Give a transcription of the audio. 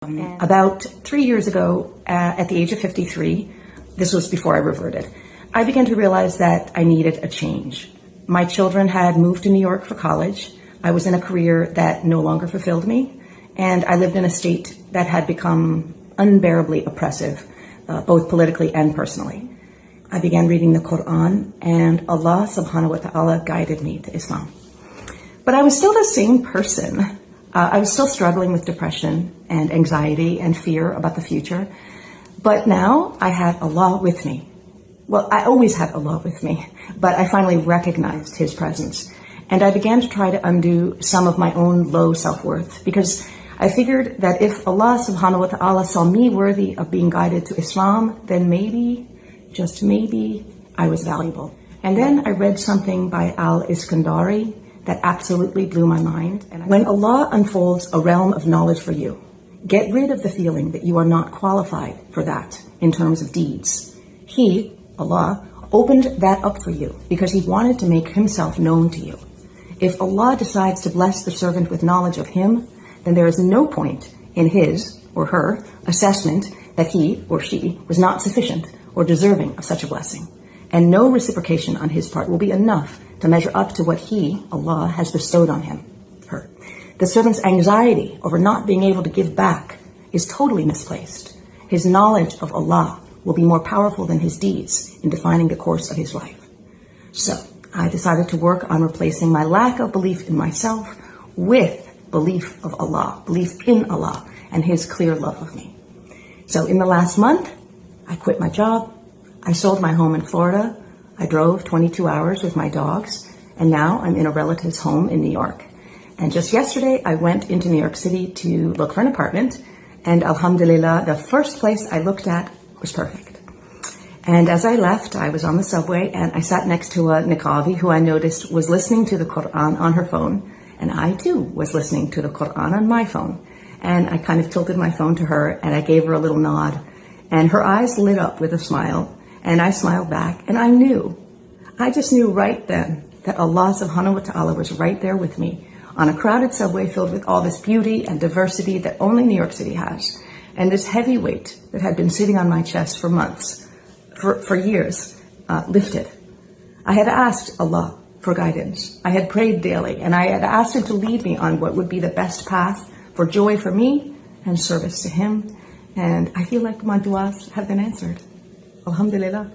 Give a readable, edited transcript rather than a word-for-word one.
About 3 years ago, at the age of 53, this was before I reverted, I began to realize that I needed a change. My children had moved to New York for college. I was in a career that no longer fulfilled me, and I lived in a state that had become unbearably oppressive, both politically and personally. I began reading the Quran, and Allah subhanahu wa ta'ala guided me to Islam. But I was still the same person. I was still struggling with depression and anxiety and fear about the future. But now I had Allah with me. Well, I always had Allah with me, but I finally recognized His presence. And I began to try to undo some of my own low self-worth, because I figured that if Allah subhanahu wa ta'ala saw me worthy of being guided to Islam, then maybe, just maybe, I was valuable. And then I read something by Al-Iskandari that absolutely blew my mind. When Allah unfolds a realm of knowledge for you, get rid of the feeling that you are not qualified for that in terms of deeds. He, Allah, opened that up for you because He wanted to make Himself known to you. If Allah decides to bless the servant with knowledge of Him, then there is no point in his or her assessment that he or she was not sufficient or deserving of such a blessing. And no reciprocation on His part will be enough to measure up to what He, Allah, has bestowed on him, her. The servant's anxiety over not being able to give back is totally misplaced. His knowledge of Allah will be more powerful than his deeds in defining the course of his life. So I decided to work on replacing my lack of belief in myself with belief of Allah, belief in Allah and His clear love of me. So in the last month, I quit my job. I sold my home in Florida. I drove 22 hours with my dogs, and now I'm in a relative's home in New York. And just yesterday, I went into New York City to look for an apartment, and alhamdulillah, the first place I looked at was perfect. And as I left, I was on the subway, and I sat next to a niqabi who I noticed was listening to the Quran on her phone, and I too was listening to the Quran on my phone. And I kind of tilted my phone to her, and I gave her a little nod, and her eyes lit up with a smile. And I smiled back, and I just knew right then that Allah subhanahu wa ta'ala was right there with me on a crowded subway filled with all this beauty and diversity that only New York City has. And this heavy weight that had been sitting on my chest for months, for years, lifted. I had asked Allah for guidance. I had prayed daily, and I had asked Him to lead me on what would be the best path for joy for me and service to Him. And I feel like my du'as have been answered. Alhamdulillah.